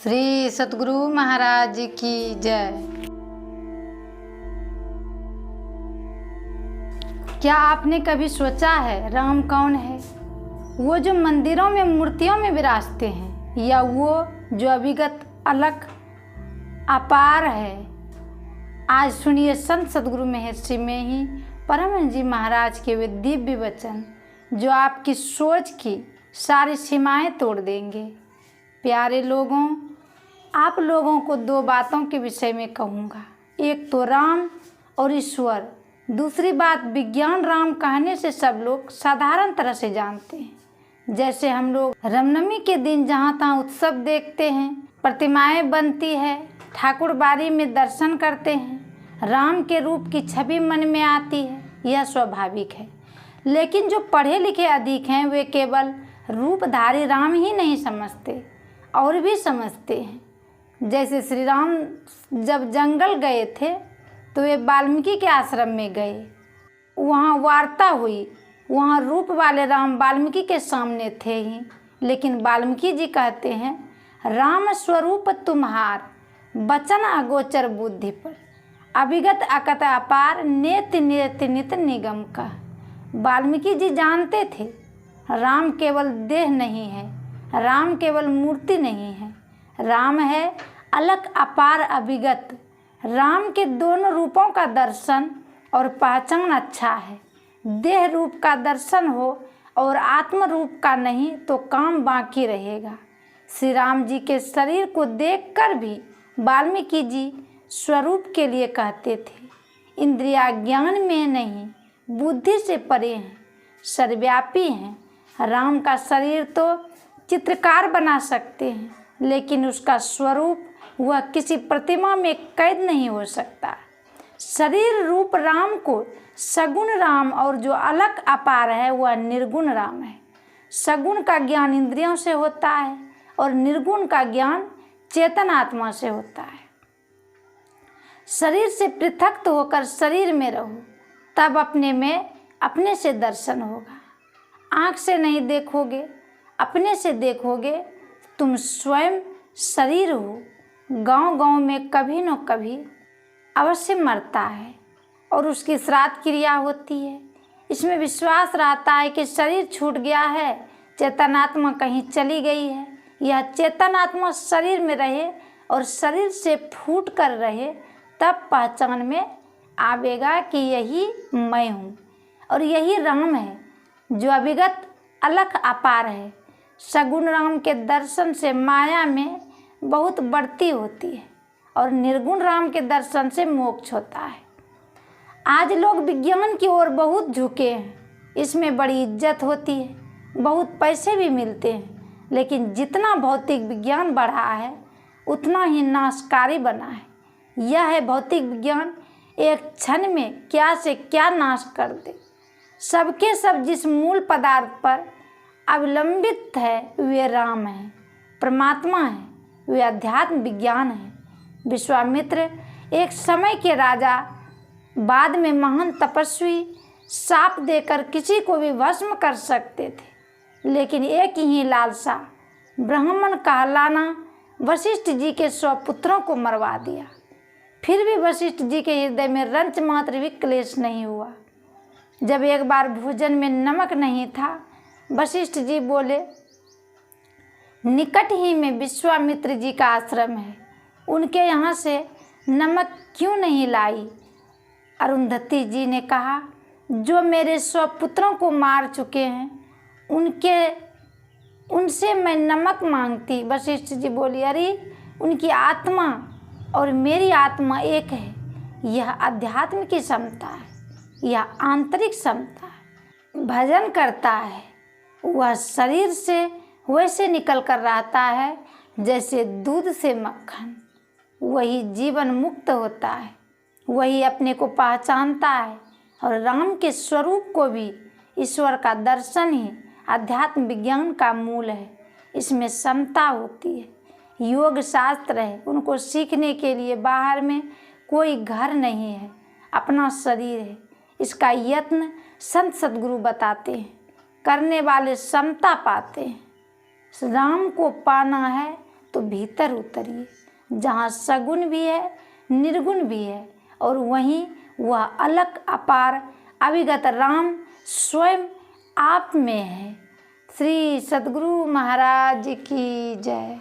श्री सतगुरु महाराज की जय। क्या आपने कभी सोचा है राम कौन है? वो जो मंदिरों में मूर्तियों में विराजते हैं, या वो जो अविगत अलग अपार है? आज सुनिए संत सतगुरु महर्षि में ही परमहंस जी महाराज के वे दिव्य वचन, जो आपकी सोच की सारी सीमाएं तोड़ देंगे। प्यारे लोगों, आप लोगों को दो बातों के विषय में कहूँगा। एक तो राम और ईश्वर, दूसरी बात विज्ञान। राम कहने से सब लोग साधारण तरह से जानते हैं। जैसे हम लोग रामनवमी के दिन जहाँ तहाँ उत्सव देखते हैं, प्रतिमाएं बनती है, ठाकुर बाड़ी में दर्शन करते हैं, राम के रूप की छवि मन में आती है, यह स्वाभाविक है। लेकिन जो पढ़े लिखे अधिक हैं, वे केवल रूपधारी राम ही नहीं समझते और भी समझते हैं। जैसे श्री राम जब जंगल गए थे तो वे वाल्मीकि के आश्रम में गए, वहाँ वार्ता हुई। वहाँ रूप वाले राम वाल्मीकि के सामने थे ही, लेकिन वाल्मीकि जी कहते हैं, राम स्वरूप तुम्हार बचन अगोचर बुद्धि पर, अविगत अकत अपार नेत नियत नित निगम का। वाल्मीकि जी जानते थे राम केवल देह नहीं है, राम केवल मूर्ति नहीं है, राम है अलग अपार अविगत। राम के दोनों रूपों का दर्शन और पहचान अच्छा है। देह रूप का दर्शन हो और आत्म रूप का नहीं तो काम बाकी रहेगा। श्री राम जी के शरीर को देखकर भी वाल्मीकि जी स्वरूप के लिए कहते थे, इंद्रिया ज्ञान में नहीं बुद्धि से परे हैं, सर्वव्यापी हैं। राम का शरीर तो चित्रकार बना सकते हैं, लेकिन उसका स्वरूप वह किसी प्रतिमा में कैद नहीं हो सकता। शरीर रूप राम को सगुण राम, और जो अलग अपार है वह निर्गुण राम है। सगुण का ज्ञान इंद्रियों से होता है और निर्गुण का ज्ञान चेतन आत्मा से होता है। शरीर से पृथक होकर शरीर में रहो, तब अपने में अपने से दर्शन होगा। आँख से नहीं देखोगे, अपने से देखोगे। तुम स्वयं शरीर हो। गांव-गांव में कभी न कभी अवश्य मरता है और उसकी श्राद्ध क्रिया होती है। इसमें विश्वास रहता है कि शरीर छूट गया है, चेतनात्मा कहीं चली गई है। यह चेतनात्मा शरीर में रहे और शरीर से फूट कर रहे, तब पहचान में आवेगा कि यही मैं हूँ और यही राम है, जो अविगत अलग अपार है। सगुण राम के दर्शन से माया में बहुत बढ़ती होती है और निर्गुण राम के दर्शन से मोक्ष होता है। आज लोग विज्ञान की ओर बहुत झुके हैं। इसमें बड़ी इज्जत होती है, बहुत पैसे भी मिलते हैं, लेकिन जितना भौतिक विज्ञान बढ़ा है उतना ही नाशकारी बना है। यह है भौतिक विज्ञान, एक क्षण में क्या से क्या नाश कर दे। सबके सब जिस मूल पदार्थ पर अवलंबित है वे राम हैं, परमात्मा हैं, वे अध्यात्म विज्ञान है। विश्वामित्र एक समय के राजा, बाद में महान तपस्वी, शाप देकर किसी को भी भस्म कर सकते थे, लेकिन एक ही लालसा ब्राह्मण कहलाना वशिष्ठ जी के 100 पुत्रों को मरवा दिया। फिर भी वशिष्ठ जी के हृदय में रंच मात्र भी क्लेश नहीं हुआ। जब एक बार भोजन में नमक नहीं था, वशिष्ठ जी बोले, निकट ही में विश्वामित्र जी का आश्रम है, उनके यहाँ से नमक क्यों नहीं लाई? अरुंधति जी ने कहा, जो मेरे 100 पुत्रों को मार चुके हैं उनसे मैं नमक मांगती। वशिष्ठ जी बोली, अरे उनकी आत्मा और मेरी आत्मा एक है। यह अध्यात्म की क्षमता है, यह आंतरिक क्षमता है। भजन करता है वह शरीर से वैसे निकल कर रहता है जैसे दूध से मक्खन। वही जीवन मुक्त होता है, वही अपने को पहचानता है। और राम के स्वरूप को भी ईश्वर का दर्शन ही अध्यात्म विज्ञान का मूल है। इसमें समता होती है। योग शास्त्र है, उनको सीखने के लिए बाहर में कोई घर नहीं है, अपना शरीर है। इसका यत्न संत सद्गुरु बताते हैं, करने वाले समता पाते हैं। राम को पाना है तो भीतर उतरिए, जहाँ सगुण भी है निर्गुण भी है, और वहीं वह अलग अपार अविगत राम स्वयं आप में है। श्री सद्गुरु महाराज की जय।